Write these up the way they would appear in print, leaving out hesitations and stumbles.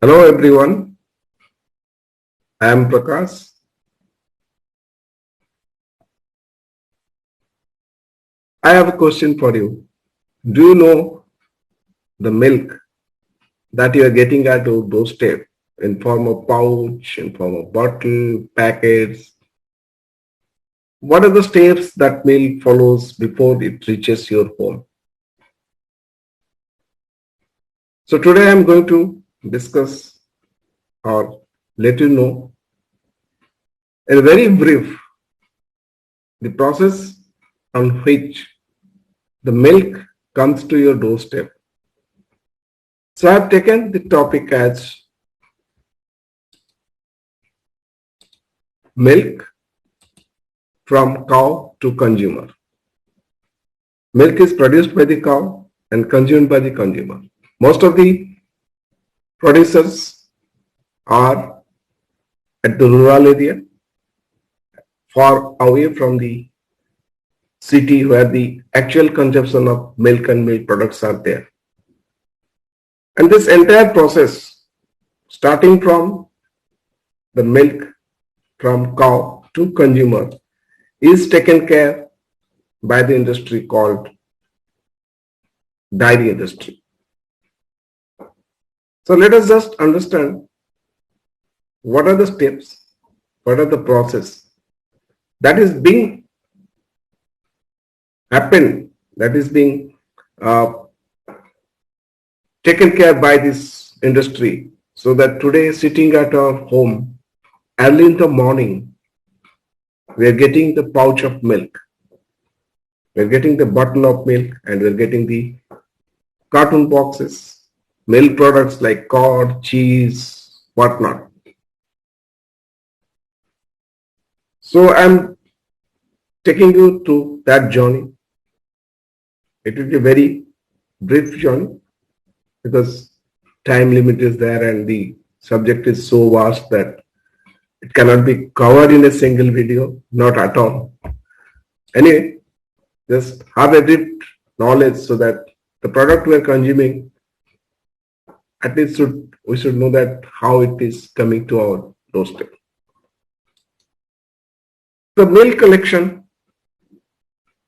Hello everyone, I am Prakash. I have a question for you. Do you know the milk that you are getting at your doorstep in form of pouch, in form of bottle, packets? What are the steps that milk follows before it reaches your home? So today I am going to discuss or let you know in very brief the process on which the milk comes to your doorstep. So I have taken the topic as milk from cow to consumer. Milk is produced by the cow and consumed by the consumer. Most of the producers are at the rural area, far away from the city where the actual consumption of milk and milk products are there. And this entire process, starting from the milk from cow to consumer, is taken care by the industry called dairy industry. So let us just understand what are the steps, what are the process that is being happened, that is being taken care by this industry, so that today sitting at our home early in the morning, we are getting the pouch of milk, we are getting the bottle of milk, and we are getting the carton boxes, milk products like curd, cheese, whatnot. So I'm taking you to that journey. It will be a very brief journey because time limit is there and the subject is so vast that it cannot be covered in a single video, not at all. Anyway, just have a brief knowledge so that the product we are consuming, at least we should know that how it is coming to our doorstep. The milk collection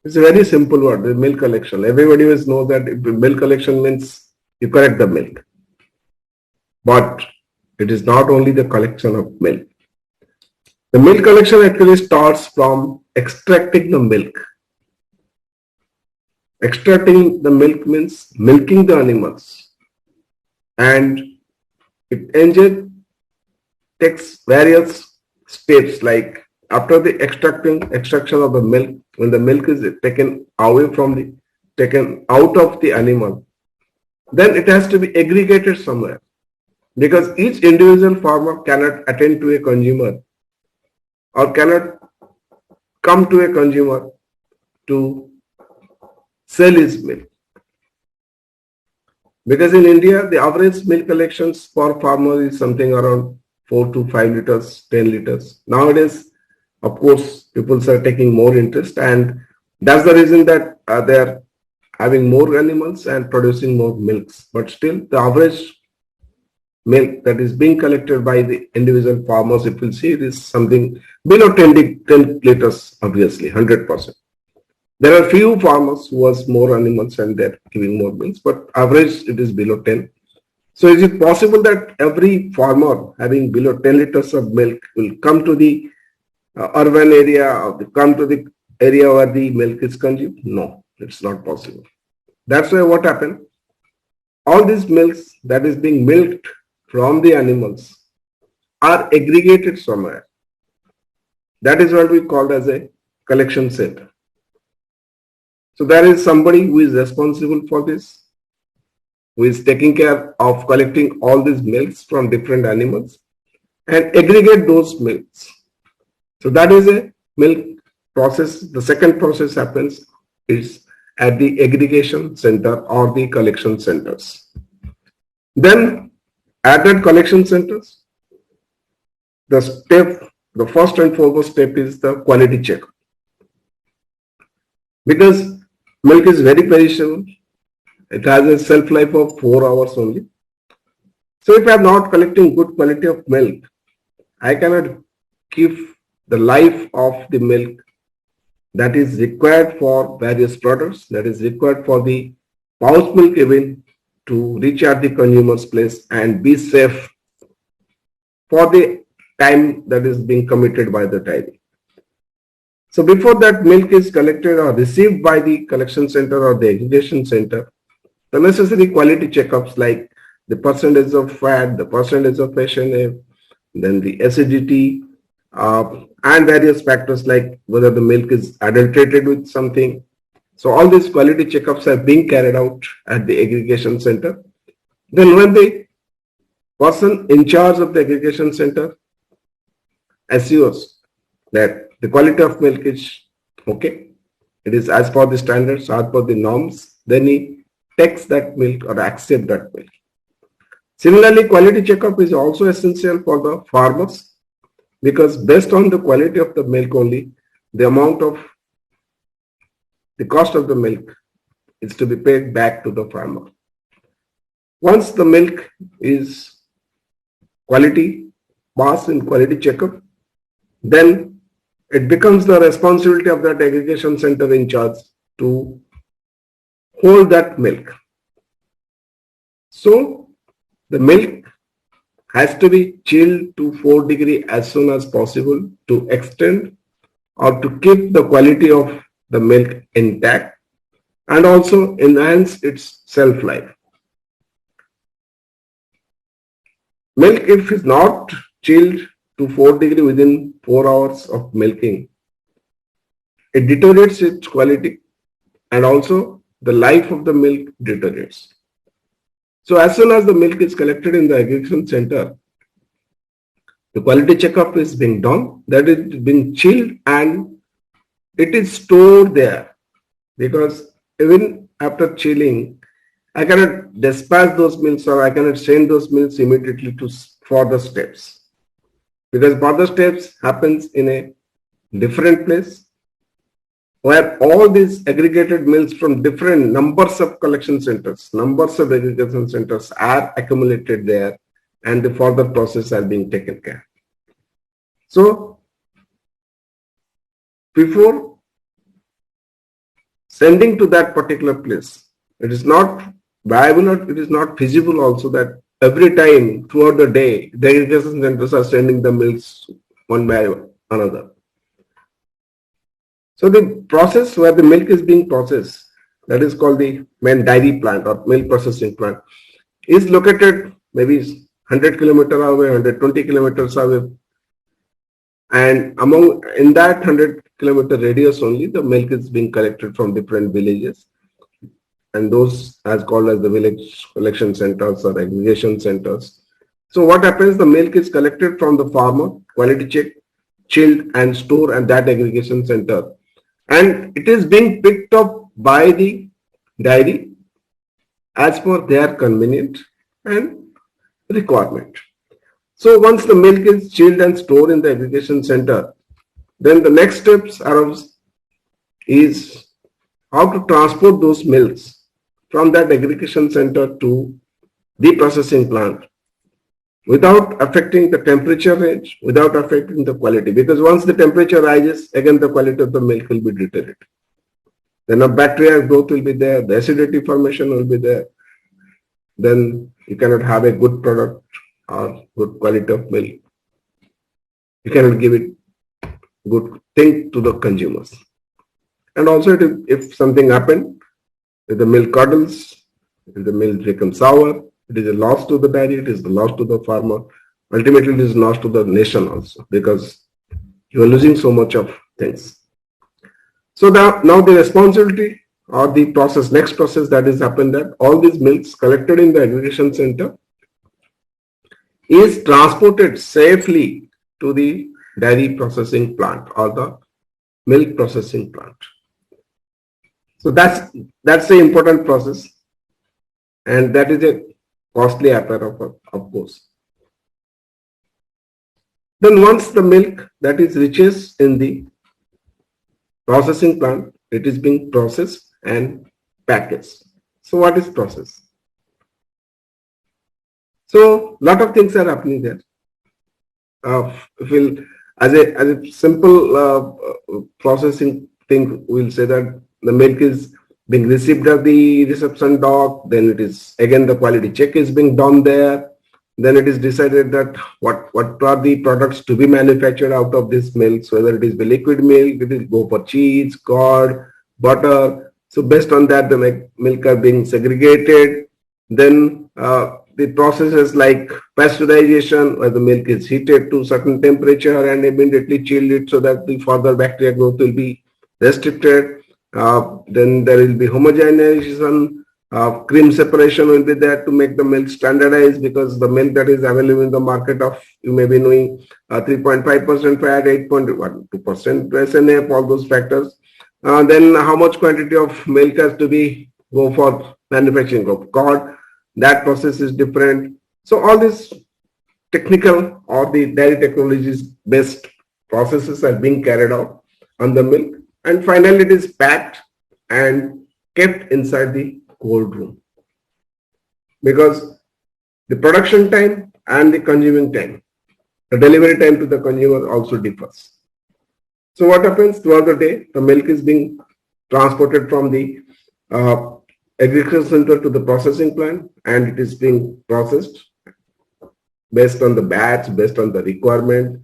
is a very simple word, the milk collection. Everybody always knows that milk collection means you collect the milk. But it is not only the collection of milk. The milk collection actually starts from extracting the milk. Extracting the milk means milking the animals. And it takes various steps, like after the extraction of the milk, when the milk is taken out of the animal, then it has to be aggregated somewhere, because each individual farmer cannot attend to a consumer or cannot come to a consumer to sell his milk. Because in India, the average milk collections per farmer is something around 4 to 5 liters, 10 liters. Nowadays, of course, people are taking more interest, and that's the reason that they are having more animals and producing more milks. But still, the average milk that is being collected by the individual farmers, if you see, it is something below 10 liters, obviously, 100%. There are few farmers who has more animals and they're giving more milks, but average it is below 10. So is it possible that every farmer having below 10 liters of milk will come to the urban area or come to the area where the milk is consumed? No, it's not possible. That's why what happened? All these milks that is being milked from the animals are aggregated somewhere. That is what we call as a collection center. So there is somebody who is responsible for this, who is taking care of collecting all these milks from different animals and aggregate those milks. So that is a milk process. The second process happens is at the aggregation center or the collection centers. Then at that collection centers, the first and foremost step is the quality check. Because milk is very perishable. It has a shelf life of 4 hours only. So if I am not collecting good quality of milk, I cannot give the life of the milk that is required for various products, that is required for the pouch milk even to reach at the consumer's place and be safe for the time that is being committed by the dairy. So before that milk is collected or received by the collection center or the aggregation center, the necessary quality checkups like the percentage of fat, the percentage of FNF, then the acidity, and various factors like whether the milk is adulterated with something. So all these quality checkups are being carried out at the aggregation center. Then when the person in charge of the aggregation center assures that the quality of milk is okay, it is as per the standards, as per the norms, then he takes that milk or accept that milk. Similarly, quality checkup is also essential for the farmers because based on the quality of the milk only, the amount of the cost of the milk is to be paid back to the farmer. Once the milk is quality, passed in quality checkup, then it becomes the responsibility of that aggregation center in charge to hold that milk. So the milk has to be chilled to 4 degrees as soon as possible to extend or to keep the quality of the milk intact and also enhance its shelf life. Milk, if is not chilled to 4 degrees within 4 hours of milking, it deteriorates its quality and also the life of the milk deteriorates. So as soon as the milk is collected in the aggregation center, the quality checkup is being done, that is being chilled and it is stored there because even after chilling, I cannot dispatch those milks or I cannot send those milks immediately to further steps because further steps happens in a different place where all these aggregated milks from different numbers of collection centers, numbers of aggregation centers are accumulated there and the further process are being taken care. So before sending to that particular place, it is not viable or it is not feasible also that every time throughout the day, the aggregation centers are sending the milks one by another. So the process where the milk is being processed, that is called the main dairy plant or milk processing plant, is located maybe 100 kilometers away, 120 kilometers away. And in that 100-kilometer radius only, the milk is being collected from different villages. And those as called as the village collection centers or aggregation centers. So what happens, the milk is collected from the farmer, quality check, chilled and stored at that aggregation center. And it is being picked up by the dairy as per their convenience and requirement. So once the milk is chilled and stored in the aggregation center, then the next steps is how to transport those milks from that aggregation center to the processing plant without affecting the temperature range, without affecting the quality. Because once the temperature rises, again the quality of the milk will be deteriorated. Then a bacterial growth will be there, the acidity formation will be there. Then you cannot have a good product or good quality of milk. You cannot give it good thing to the consumers. And also if something happened, if the milk curdles, if the milk becomes sour, it is a loss to the dairy, it is a loss to the farmer. Ultimately, it is a loss to the nation also because you are losing so much of things. So now the responsibility or the process, next process that is happened that all these milks collected in the aggregation center is transported safely to the dairy processing plant or the milk processing plant. So that's the important process, and that is a costly affair of course. Then once the milk that is reaches in the processing plant, it is being processed and packaged. So what is process? So lot of things are happening there. Will as a simple processing thing, we'll say that the milk is being received at the reception dock, then it is again the quality check is being done there, then it is decided that what are the products to be manufactured out of this milk, so whether it is the liquid milk, it will go for cheese, curd, butter. So based on that, the milk are being segregated. Then the processes like pasteurization, where the milk is heated to certain temperature and immediately chilled it so that the further bacteria growth will be restricted. Then there will be homogenization, cream separation will be there to make the milk standardized, because the milk that is available in the market of, you may be knowing, 3.5% fat, 8.12% SNF, all those factors. Then how much quantity of milk has to be go for manufacturing of curd, that process is different. So all these technical or the dairy technologies based processes are being carried out on the milk, and finally it is packed and kept inside the cold room, because the production time and the consuming time, the delivery time to the consumer also differs. So what happens throughout the day? The milk is being transported from the agricultural center to the processing plant, and it is being processed based on the batch, based on the requirement,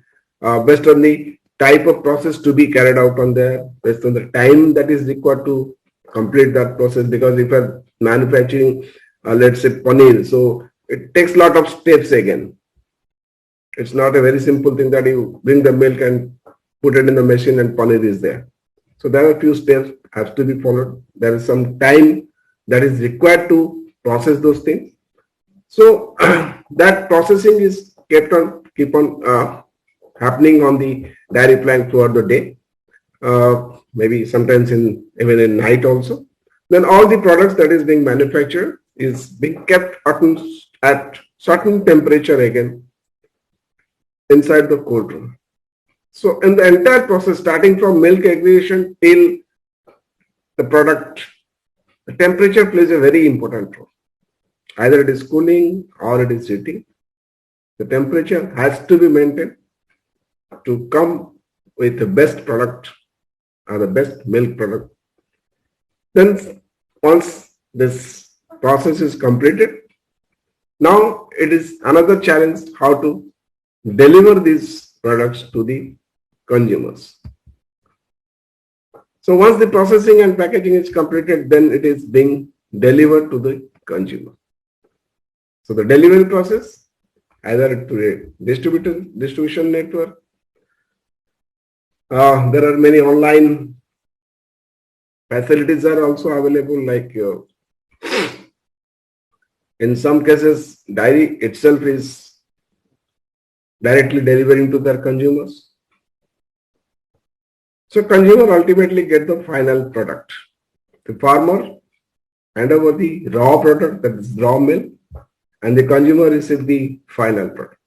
based on the type of process to be carried out on there, based on the time that is required to complete that process. Because if you're manufacturing, let's say paneer, so it takes a lot of steps again. It's not a very simple thing that you bring the milk and put it in the machine and paneer is there. So there are a few steps have to be followed. There is some time that is required to process those things. So that processing is keep on happening on the dairy plant throughout the day, maybe sometimes even in night also. Then all the products that is being manufactured is being kept at certain temperature again inside the cold room. So in the entire process, starting from milk aggregation till the product, the temperature plays a very important role. Either it is cooling or it is heating. The temperature has to be maintained to come with the best product or the best milk product. Then once this process is completed, now it is another challenge how to deliver these products to the consumers. So once the processing and packaging is completed, then it is being delivered to the consumer. So the delivery process, either to a distribution network, there are many online facilities are also available, like in some cases dairy itself is directly delivering to their consumers. So consumer ultimately get the final product. The farmer hand over the raw product, that is raw milk, and the consumer receive the final product.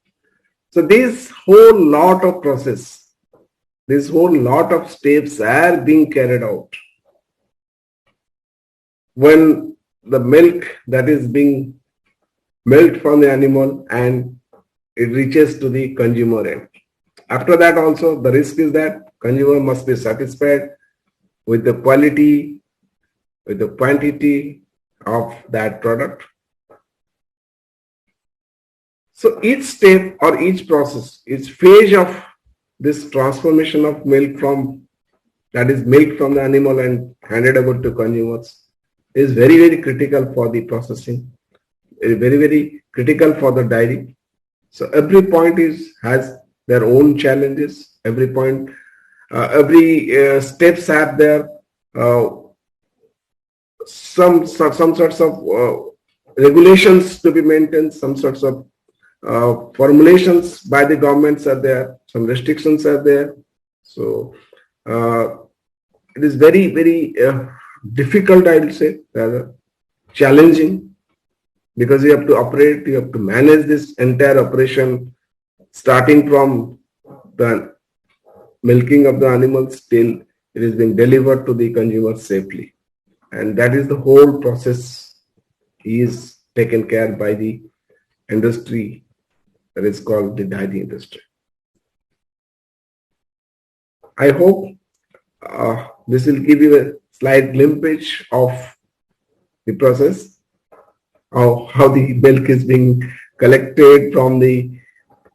So this whole lot of process, this whole lot of steps are being carried out when the milk that is being milked from the animal and it reaches to the consumer end. After that also, the risk is that consumer must be satisfied with the quality, with the quantity of that product. So each step or each process, each phase of this transformation of milk from, that is milk from the animal and handed over to consumers, is very, very critical for the processing, very, very critical for the dairy. So every point has their own challenges. Every point, every steps have their some sorts of regulations to be maintained, some sorts of formulations by the governments are there, some restrictions are there. So it is very, very difficult, I will say, rather challenging, because you have to operate, you have to manage this entire operation, starting from the milking of the animals till it is being delivered to the consumer safely. And that is the whole process is taken care by the industry that is called the dairy industry. I hope this will give you a slight glimpse of the process of how the milk is being collected from the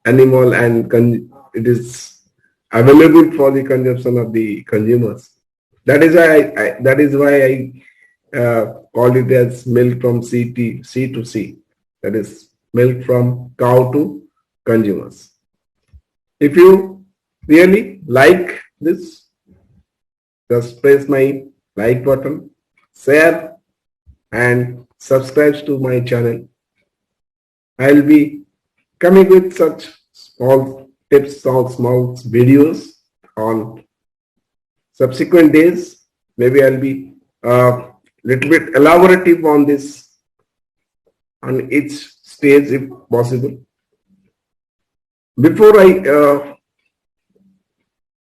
animal and it is available for the consumption of the consumers. That is why I called it as milk from C to C. That is milk from cow to consumers. If you really like this, just press my like button, share and subscribe to my channel. I'll be coming with such small tips or small videos on subsequent days. Maybe I'll be a little bit elaborative on this on each stage if possible. Before I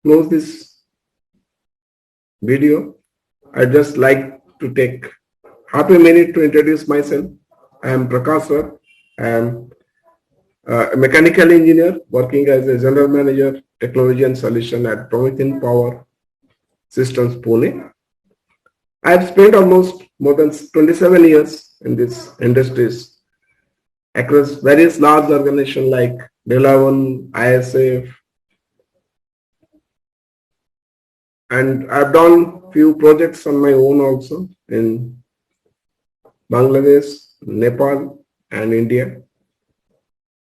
close this video, I'd just like to take half a minute to introduce myself. I am Prakash sir. I am a mechanical engineer working as a general manager, technology and solution at Promethean Power Systems, Pune. I have spent almost more than 27 years in this industries across various large organizations like Delavan, ISF, and I've done few projects on my own also in Bangladesh, Nepal, and India.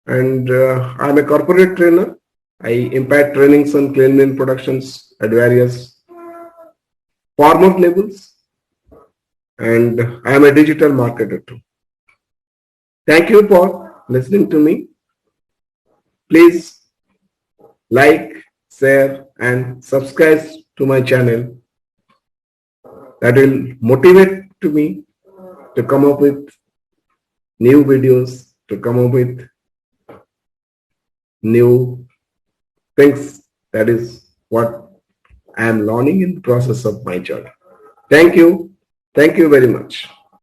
And I'm a corporate trainer. I impart trainings on clean milk productions at various farmer levels, and I am a digital marketer too. Thank you for listening to me. Please like, share, and subscribe to my channel. That will motivate to me to come up with new videos, to come up with new things. That is what I am learning in the process of my journey. Thank you. Thank you very much.